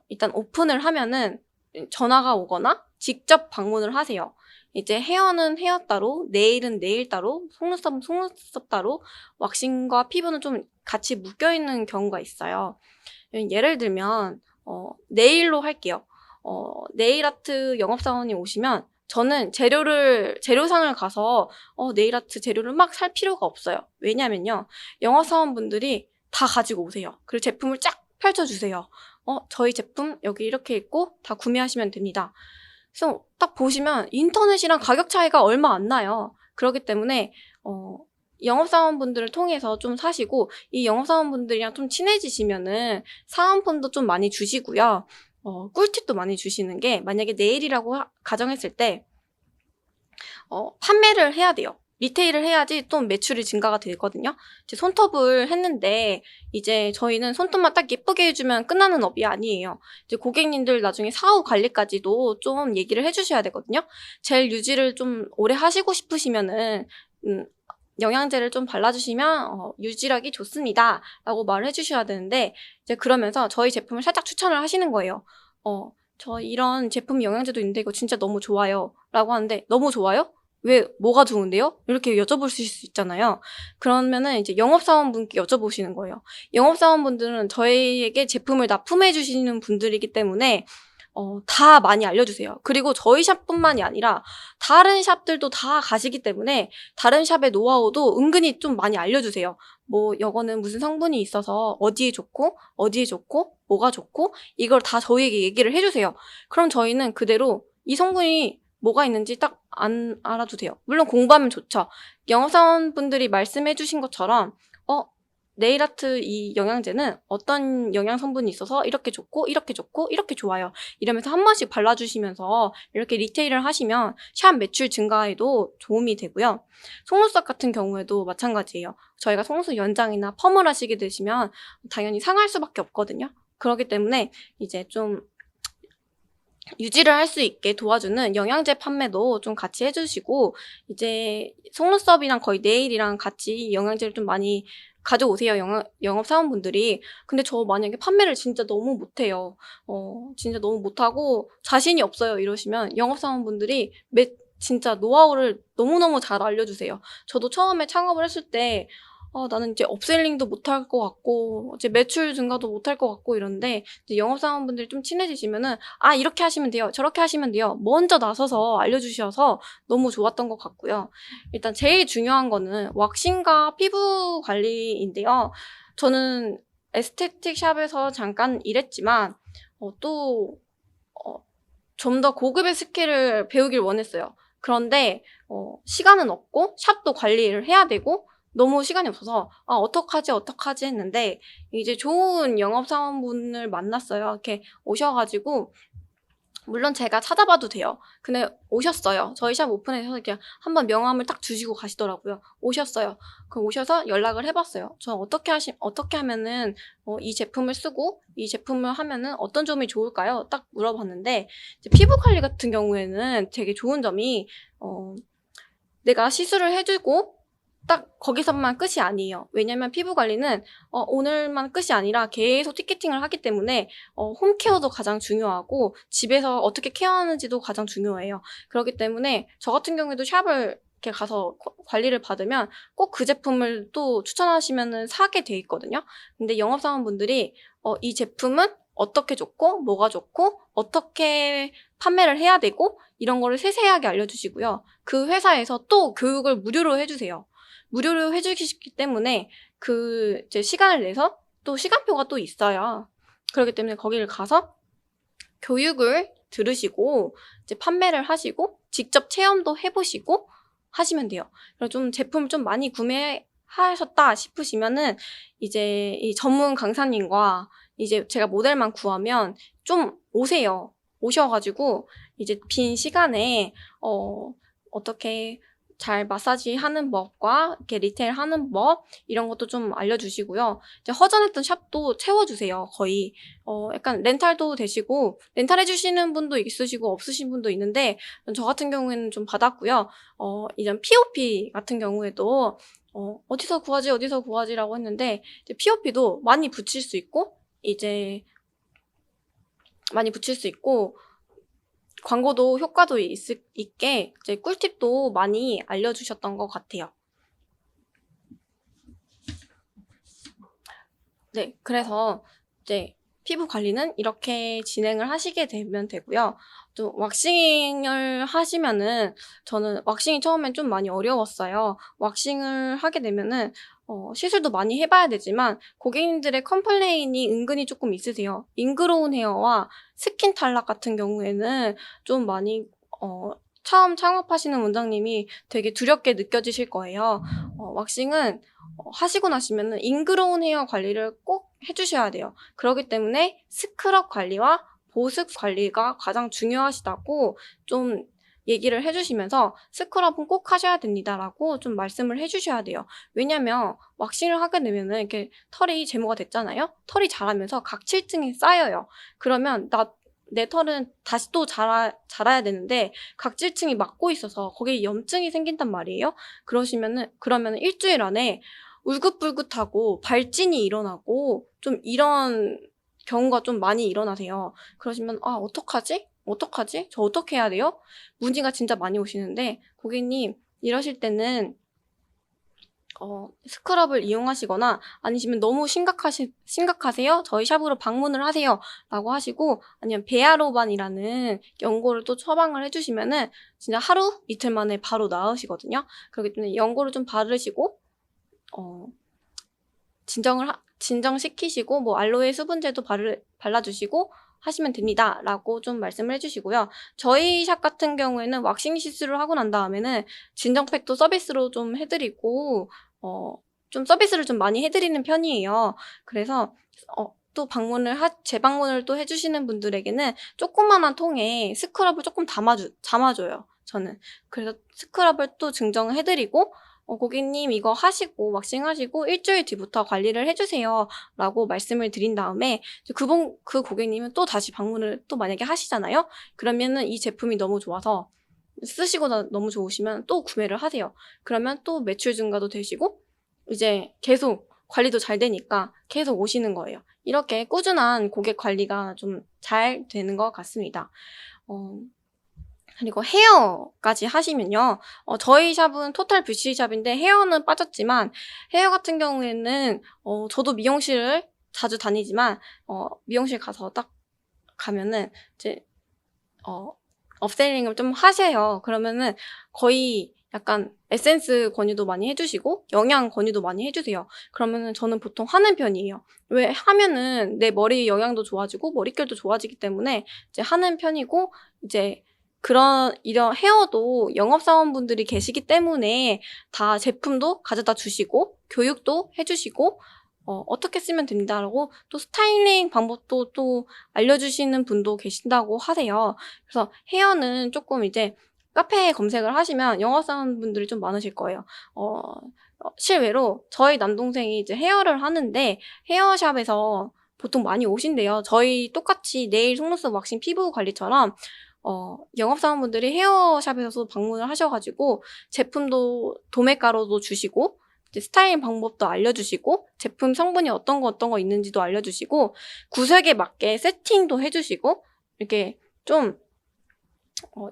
[SPEAKER 1] 일단 오픈을 하면은 전화가 오거나 직접 방문을 하세요. 이제 헤어는 헤어 따로, 네일은 네일 따로, 속눈썹은 속눈썹 따로, 왁싱과 피부는 좀 같이 묶여있는 경우가 있어요. 예를 들면 네일로 할게요. 네일 아트 영업사원이 오시면 저는 재료상을 가서 네일 아트 재료를 막 살 필요가 없어요. 왜냐면요, 영업사원분들이 다 가지고 오세요. 그리고 제품을 쫙 펼쳐주세요. 저희 제품 여기 이렇게 있고 다 구매하시면 됩니다. 그래서 딱 보시면 인터넷이랑 가격 차이가 얼마 안 나요. 그렇기 때문에 영업사원분들을 통해서 좀 사시고, 이 영업사원분들이랑 좀 친해지시면은 사은품도 좀 많이 주시고요. 꿀팁도 많이 주시는 게, 만약에 네일이라고 가정했을 때 판매를 해야 돼요. 리테일을 해야지 또 매출이 증가가 되거든요. 이제 손톱을 했는데 이제 저희는 손톱만 딱 예쁘게 해주면 끝나는 업이 아니에요. 이제 고객님들 나중에 사후 관리까지도 좀 얘기를 해주셔야 되거든요. 젤 유지를 좀 오래 하시고 싶으시면은 영양제를 좀 발라주시면 유지력이 좋습니다 라고 말을 해주셔야 되는데, 이제 그러면서 저희 제품을 살짝 추천을 하시는 거예요. 저 이런 제품 영양제도 있는데 이거 진짜 너무 좋아요 라고 하는데, 너무 좋아요? 왜, 뭐가 좋은데요? 이렇게 여쭤보실 수 있잖아요. 그러면은 이제 영업사원분께 여쭤보시는 거예요. 영업사원분들은 저희에게 제품을 납품해 주시는 분들이기 때문에 다 많이 알려주세요. 그리고 저희 샵뿐만이 아니라 다른 샵들도 다 가시기 때문에 다른 샵의 노하우도 은근히 좀 많이 알려주세요. 뭐 이거는 무슨 성분이 있어서 어디에 좋고 뭐가 좋고 이걸 다 저희에게 얘기를 해주세요. 그럼 저희는 그대로 이 성분이 뭐가 있는지 딱 안 알아도 돼요. 물론 공부하면 좋죠. 영업사원분들이 말씀해 주신 것처럼 네일 아트 이 영양제는 어떤 영양 성분이 있어서 이렇게 좋고 이렇게 좋고 이렇게 좋아요. 이러면서 한 번씩 발라주시면서 이렇게 리테일을 하시면 샵 매출 증가에도 도움이 되고요. 속눈썹 같은 경우에도 마찬가지예요. 저희가 속눈썹 연장이나 펌을 하시게 되시면 당연히 상할 수밖에 없거든요. 그렇기 때문에 이제 좀 유지를 할 수 있게 도와주는 영양제 판매도 좀 같이 해주시고, 이제 속눈썹이랑 거의 네일이랑 같이 영양제를 좀 많이 가져오세요, 영업사원분들이. 근데 저 만약에 판매를 진짜 너무 못해요. 진짜 너무 못하고 자신이 없어요 이러시면 영업사원분들이 진짜 노하우를 너무너무 잘 알려주세요. 저도 처음에 창업을 했을 때 나는 이제 업셀링도 못할 것 같고 이제 매출 증가도 못할 것 같고 이런데, 이제 영업사원분들이 좀 친해지시면은 이렇게 하시면 돼요, 저렇게 하시면 돼요 먼저 나서서 알려주셔서 너무 좋았던 것 같고요. 일단 제일 중요한 거는 왁싱과 피부 관리인데요. 저는 에스테틱 샵에서 잠깐 일했지만 또 좀 더 고급의 스킬을 배우길 원했어요. 그런데 시간은 없고 샵도 관리를 해야 되고 너무 시간이 없어서 어떡하지 했는데, 이제 좋은 영업사원분을 만났어요. 이렇게 오셔가지고, 물론 제가 찾아봐도 돼요. 근데 오셨어요. 저희 샵 오픈해서 이렇게 한번 명함을 딱 주시고 가시더라고요. 오셨어요. 그럼 오셔서 연락을 해봤어요. 저 어떻게 하면은 이 제품을 쓰고 이 제품을 하면은 어떤 점이 좋을까요? 딱 물어봤는데, 이제 피부 관리 같은 경우에는 되게 좋은 점이 내가 시술을 해주고 딱 거기서만 끝이 아니에요. 왜냐면 피부 관리는 오늘만 끝이 아니라 계속 티켓팅을 하기 때문에 홈케어도 가장 중요하고 집에서 어떻게 케어하는지도 가장 중요해요. 그렇기 때문에 저 같은 경우에도 샵을 이렇게 가서 관리를 받으면 꼭 그 제품을 또 추천하시면은 사게 돼 있거든요. 근데 영업사원분들이 이 제품은 어떻게 좋고 뭐가 좋고 어떻게 판매를 해야 되고 이런 거를 세세하게 알려주시고요. 그 회사에서 또 교육을 무료로 해주세요. 무료로 해주시기 때문에 이제 시간을 내서 또 시간표가 또 있어요. 그렇기 때문에 거기를 가서 교육을 들으시고 이제 판매를 하시고 직접 체험도 해보시고 하시면 돼요. 그래서 좀 제품을 좀 많이 구매하셨다 싶으시면은 이제 이 전문 강사님과 이제 제가 모델만 구하면 좀 오세요. 오셔가지고 이제 빈 시간에 어떻게 잘 마사지 하는 법과 이렇게 리테일 하는 법 이런 것도 좀 알려주시고요. 이제 허전했던 샵도 채워주세요. 거의 약간 렌탈도 되시고, 렌탈 해주시는 분도 있으시고 없으신 분도 있는데 저 같은 경우에는 좀 받았고요. 이전 POP 같은 경우에도 어디서 구하지라고 했는데, 이제 POP도 많이 붙일 수 있고 광고도 효과도 있게 이제 꿀팁도 많이 알려주셨던 것 같아요. 네, 그래서 이제 피부 관리는 이렇게 진행을 하시게 되면 되고요. 또 왁싱을 하시면은 저는 왁싱이 처음엔 좀 많이 어려웠어요. 왁싱을 하게 되면은 시술도 많이 해 봐야 되지만 고객님들의 컴플레인이 은근히 조금 있으세요. 잉그로운 헤어와 스킨 탈락 같은 경우에는 좀 많이 처음 창업하시는 원장님이 되게 두렵게 느껴지실 거예요. 왁싱은 하시고 나시면은 잉그로운 헤어 관리를 꼭 해 주셔야 돼요. 그러기 때문에 스크럽 관리와 보습 관리가 가장 중요하시다고 좀 얘기를 해 주시면서 "스크럽은 꼭 하셔야 됩니다."라고 좀 말씀을 해 주셔야 돼요. 왜냐면 왁싱을 하게 되면은 이렇게 털이 제모가 됐잖아요. 털이 자라면서 각질층이 쌓여요. 그러면 내 털은 다시 또 자라야 되는데 각질층이 막고 있어서 거기에 염증이 생긴단 말이에요. 그러면은 일 주일 안에 울긋불긋하고 발진이 일어나고 좀 이런 경우가 좀 많이 일어나세요. 그러시면 '아 어떡하지? 어떡하지? 저 어떻게 해야 돼요?' 문의가 진짜 많이 오시는데 고객님 이러실 때는 스크럽을 이용하시거나 아니시면 "너무 심각하세요? 저희 샵으로 방문을 하세요."라고 하시고 아니면 베아로반이라는 연고를 또 처방을 해 주시면은 진짜 하루 이틀 만에 바로 나으시거든요. 그렇기 때문에 연고를 좀 바르시고 어 진정시키시고 뭐 알로에 수분제도 발라 주시고 하시면 됩니다라고 좀 말씀을 해 주시고요. 저희 샵 같은 경우에는 왁싱 시술을 하고 난 다음에는 진정팩도 서비스로 좀 해 드리고 좀 서비스를 좀 많이 해 드리는 편이에요. 그래서 또 재방문을 또 해 주시는 분들에게는 조그마한 통에 스크럽을 쪼끔 담아 줘요 저는. 그래서 스크럽을 또 증정해 드리고 "고객님 이거 하시고 왁싱하시고 일 주일 뒤부터 관리를 해 주세요."라고 말씀을 드린 다음에 이제 그 고객님은 또다시 방문을 또 만약에 하시잖아요. 그러면은 이 제품이 너무 좋아서 쓰시고 너무 좋으시면 또 구매를 하세요. 그러면 또 매출 증가도 되시고 이제 계속 관리도 잘 되니까 계속 오시는 거예요. 이렇게 꾸준한 고객 관리가 좀 잘 되는 것 같습니다. 어 그리고 헤어까지 하시면요. 저희 샵은 토탈 뷰티 샵인데 헤어는 빠졌지만 헤어 같은 경우에는 저도 미용실을 자주 다니지만 미용실 가서 딱 가면은 이제 어 업셀링을 좀 하세요. 그러면은 거의 약간 에센스 권유도 많이 해 주시고 영양 권유도 많이 해 주세요. 그러면은 저는 보통 하는 편이에요. 왜 하면은 내 머리 영양도 좋아지고 머릿결도 좋아지기 때문에 이제 하는 편이고 이제 이런 헤어도 영업사원분들이 계시기 때문에 다 제품도 가져다 주시고 교육도 해 주시고 "어떻게 쓰면 됩니다."라고 또 스타일링 방법도 또 알려주시는 분도 계신다고 하세요. 그래서 헤어는 쪼끔 이제 카페에 검색을 하시면 영업사원분들이 좀 많으실 거예요. 실외로 저희 남동생이 이제 헤어를 하는데 헤어샵에서 보통 많이 오신대요. 저희 똑같이 네일, 속눈썹, 왁싱, 피부 관리처럼 영업사원분들이 헤어샵에서 방문을 하셔 가지고 제품도 도매가로도 주시고 이제 스타일링 방법도 알려주시고 제품 성분이 어떤 거 있는지도 알려주시고 구색에 맞게 세팅도 해 주시고 이렇게 좀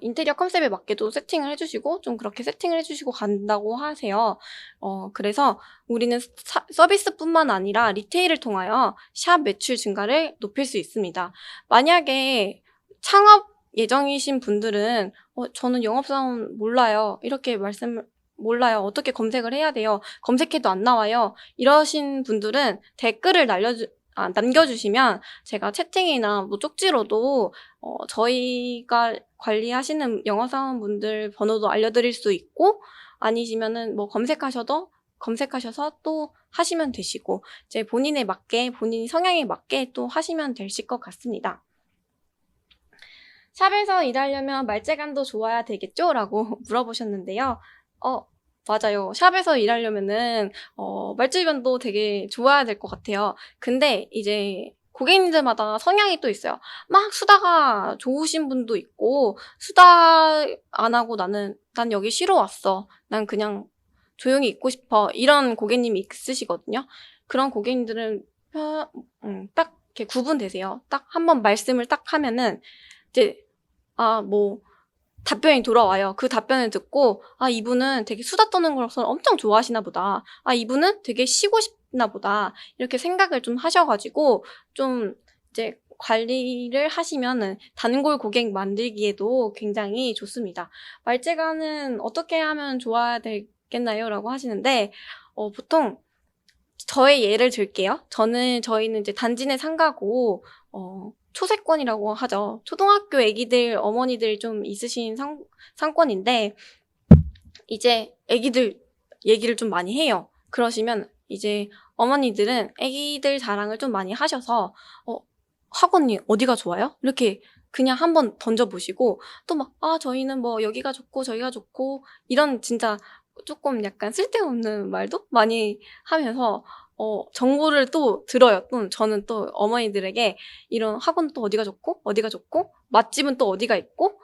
[SPEAKER 1] 인테리어 컨셉에 맞게도 세팅을 해 주시고 좀 그렇게 세팅을 해 주시고 간다고 하세요. 그래서 우리는 서비스뿐만 아니라 리테일을 통하여 샵 매출 증가를 높일 수 있습니다. 만약에 창업 예정이신 분들은 저는 영업사원 몰라요. 이렇게 몰라요. 어떻게 검색을 해야 돼요. 검색해도 안 나와요. 이러신 분들은 댓글을 남겨주시면 제가 채팅이나 뭐 쪽지로도 저희가 관리하시는 영업사원분들 번호도 알려드릴 수 있고 아니시면은 뭐 검색하셔서 또 하시면 되시고 이제 본인에 맞게 본인 성향에 맞게 또 하시면 되실 것 같습니다. "샵에서 일하려면 말재간도 좋아야 되겠죠?" 라고 물어보셨는데요. 맞아요. 샵에서 일하려면은 말주변도 되게 좋아야 될 것 같아요. 근데 이제 고객님들마다 성향이 또 있어요. 막 수다가 좋으신 분도 있고 수다 안 하고 "난 여기 쉬러 왔어. 난 그냥 조용히 있고 싶어." 이런 고객님이 있으시거든요. 그런 고객님들은 딱 이렇게 구분되세요. 딱 한번 말씀을 딱 하면은 이제 뭐 답변이 돌아와요. 그 답변을 듣고 '아 이분은 되게 수다 떠는 걸 엄청 좋아하시나 보다. 아 이분은 되게 쉬고 싶나 보다.' 이렇게 생각을 좀 하셔 가지고 좀 이제 관리를 하시면은 단골 고객 만들기에도 굉장히 좋습니다. "말재간은 어떻게 하면 좋아야 되겠나요?"라고 하시는데 보통 저의 예를 들게요. 저희는 이제 단지 내 상가고 초세권이라고 하죠. 초등학교 애기들 어머니들 좀 있으신 상권인데 이제 애기들 얘기를 좀 많이 해요. 그러시면 이제 어머니들은 애기들 자랑을 좀 많이 하셔서 "학원이 어디가 좋아요?" 이렇게 그냥 한번 던져 보시고 또 막 "아 저희는 뭐 여기가 좋고 저기가 좋고." 이런 진짜 쪼끔 약간 쓸데없는 말도 많이 하면서 정보를 또 들어요. 또 저는 또 어머니들에게 이런 학원은 또 어디가 좋고 어디가 좋고 맛집은 또 어디가 있고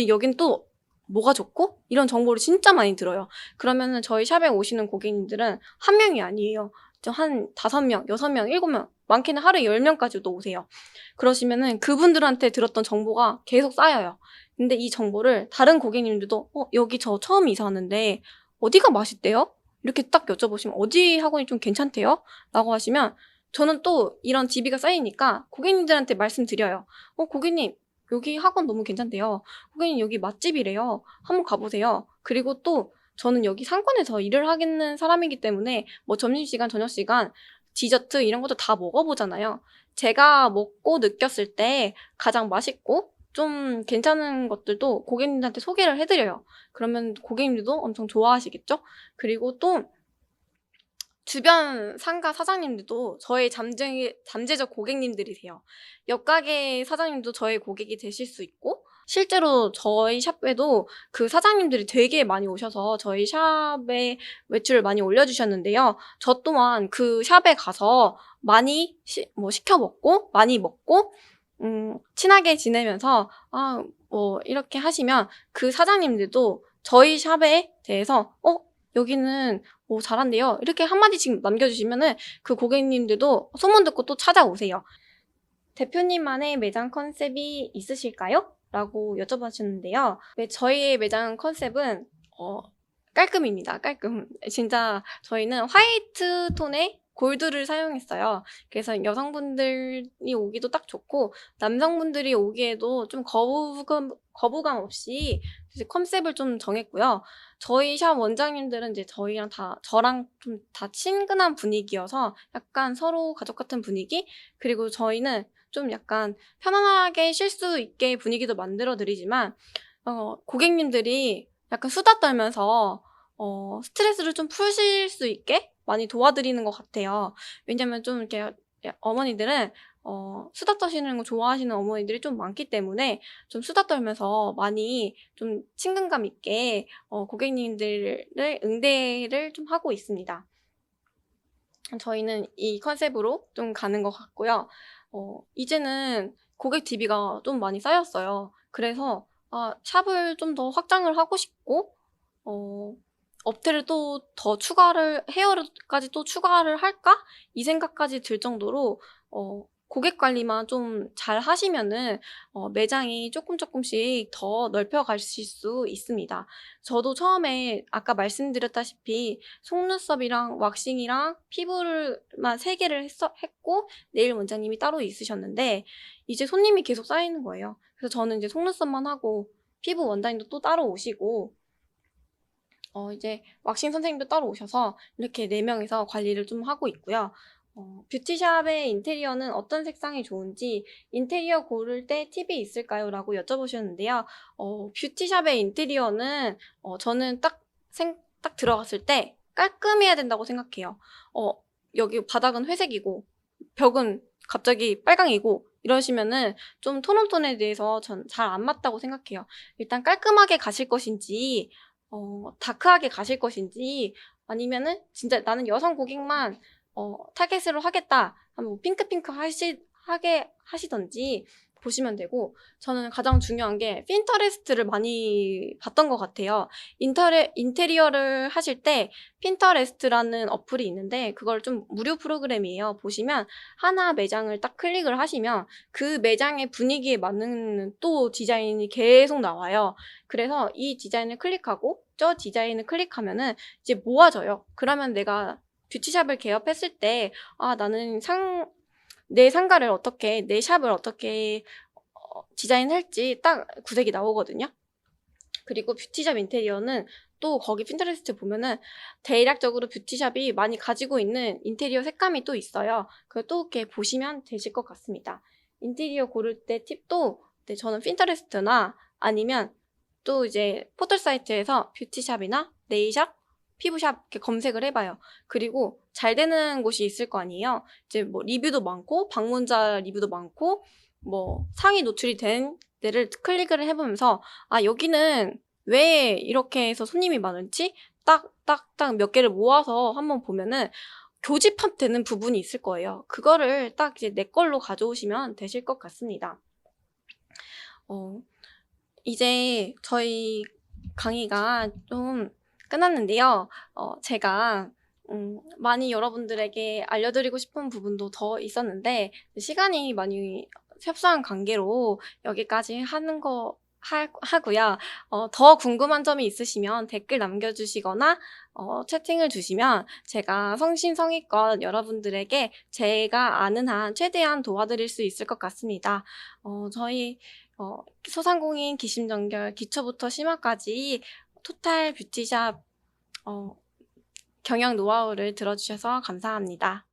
[SPEAKER 1] 여긴 또 뭐가 좋고 이런 정보를 진짜 많이 들어요. 그러면은 저희 샵에 오시는 고객님들은 한 명이 아니에요. 한 5명, 6명, 7명 많게는 하루에 10명까지도 오세요. 그러시면은 그분들한테 들었던 정보가 계속 쌓여요. 근데 이 정보를 다른 고객님들도 여기 저 처음 이사 왔는데 어디가 맛있대요?" 이렇게 딱 여쭤보시면 "어디 학원이 좀 괜찮대요?" 라고 하시면 저는 또 이런 DB가 쌓이니까 고객님들한테 말씀드려요. 고객님 여기 학원 너무 괜찮대요. 고객님 여기 맛집이래요. 한번 가 보세요." 그리고 또 저는 여기 상권에서 일을 하겠는 사람이기 때문에 뭐 점심시간, 저녁시간, 디저트 이런 것도 다 먹어 보잖아요. 제가 먹고 느꼈을 때 가장 맛있고 좀 괜찮은 것들도 고객님들한테 소개를 해 드려요. 그러면 고객님들도 엄청 좋아하시겠죠? 그리고 또 주변 상가 사장님들도 저의 잠재적 고객님들이세요. 옆 가게 사장님도 저의 고객이 되실 수 있고 실제로 저희 샵에도 그 사장님들이 되게 많이 오셔서 저희 샵에 매출을 많이 올려 주셨는데요. 저 또한 그 샵에 가서 많이 시켜 먹고 많이 먹고 친하게 지내면서 이렇게 하시면 그 사장님들도 저희 샵에 대해서 여기는 잘한대요." 이렇게 한 마디씩 남겨 주시면은 그 고객님들도 소문 듣고 또 찾아오세요. "대표님만의 매장 컨셉이 있으실까요?" 라고 여쭤보셨는데요. 네 저희의 매장 컨셉은 깔끔입니다, 깔끔. 진짜 저희는 화이트 톤의 골드를 사용했어요. 그래서 여성분들이 오기도 딱 좋고 남성분들이 오기에도 좀 거부감 없이 이제 컨셉을 좀 정했고요. 저희 샵 원장님들은 이제 저랑 좀 다 친근한 분위기여서 약간 서로 가족 같은 분위기? 그리고 저희는 좀 약간 편안하게 쉴 수 있게 분위기도 만들어 드리지만 고객님들이 약간 수다 떨면서 스트레스를 좀 푸실 수 있게 많이 도와드리는 것 같아요. 왜냐면 좀 이렇게 어머니들은 수다 떠시는 거 좋아하시는 어머니들이 좀 많기 때문에 좀 수다 떨면서 많이 좀 친근감 있게 고객님들을 응대를 좀 하고 있습니다. 저희는 이 컨셉으로 좀 가는 것 같고요. 이제는 고객 DB가 좀 많이 쌓였어요. 그래서 샵을 좀 더 확장을 하고 싶고 어 '업체를 또 더 추가를 헤어까지 또 추가를 할까?' 이 생각까지 들 정도로 고객 관리만 좀 잘하시면은 매장이 쪼끔씩 더 넓혀 가실 수 있습니다. 저도 처음에 아까 말씀드렸다시피 속눈썹이랑 왁싱이랑 피부를만 3 개를 했고 네일 원장님이 따로 있으셨는데 이제 손님이 계속 쌓이는 거예요. 그래서 저는 이제 속눈썹만 하고 피부 원장님도 또 따로 오시고 이제 왁싱 선생님도 따로 오셔서 이렇게 4 명이서 관리를 좀 하고 있고요. "뷰티샵의 인테리어는 어떤 색상이 좋은지 인테리어 고를 때 팁이 있을까요?"라고 여쭤보셨는데요. 뷰티샵의 인테리어는 저는 딱 들어갔을 때 깔끔해야 된다고 생각해요. 여기 바닥은 회색이고 벽은 갑자기 빨강이고 이러시면은 좀 톤 온 톤에 대해서 전 잘 안 맞다고 생각해요. 일단 깔끔하게 가실 것인지 다크하게 가실 것인지 아니면은 진짜 '나는 여성 고객만 타깃으로 하겠다.' 하면 뭐 핑크핑크 하게 하시든지 보시면 되고, 저는 가장 중요한 게 핀터레스트를 많이 봤던 것 같아요. 인테리어를 하실 때 핀터레스트라는 어플이 있는데 그걸 좀 무료 프로그램이에요. 보시면 하나 매장을 딱 클릭을 하시면 그 매장의 분위기에 맞는 또 디자인이 계속 나와요. 그래서 이 디자인을 클릭하고 저 디자인을 클릭하면은 이제 모아져요. 그러면 내가 뷰티샵을 개업했을 때 나는 내 상가를 어떻게, 내 샵을 어떻게 디자인할지 딱 구색이 나오거든요. 그리고 뷰티샵 인테리어는 또 거기 핀터레스트 보면은 대략적으로 뷰티샵이 많이 가지고 있는 인테리어 색감이 또 있어요. 그걸 또 이렇게 보시면 되실 것 같습니다. 인테리어 고를 때 팁도 저는 핀터레스트나 아니면 또 이제 포털 사이트에서 뷰티샵이나 네일샵, 피부샵 이렇게 검색을 해봐요. 그리고 잘 되는 곳이 있을 거 아니에요. 이제 뭐 리뷰도 많고 방문자 리뷰도 많고 뭐 상위 노출이 된 데를 클릭을 해보면서 여기는 왜 이렇게 해서 손님이 많을지 딱 몇 개를 모아서 한번 보면은 교집합되는 부분이 있을 거예요. 그거를 딱 이제 내 걸로 가져오시면 되실 것 같습니다. 이제 저희 강의가 좀 끝났는데요. 제가 많이 여러분들에게 알려드리고 싶은 부분도 더 있었는데 시간이 많이 협소한 관계로 여기까지 하고요. 더 궁금한 점이 있으시면 댓글 남겨주시거나 채팅을 주시면 제가 성심성의껏 여러분들에게 제가 아는 한 최대한 도와드릴 수 있을 것 같습니다. 저희 소상공인 기심전결 기초부터 심화까지 토탈 뷰티샵 경영 노하우를 들어주셔서 감사합니다.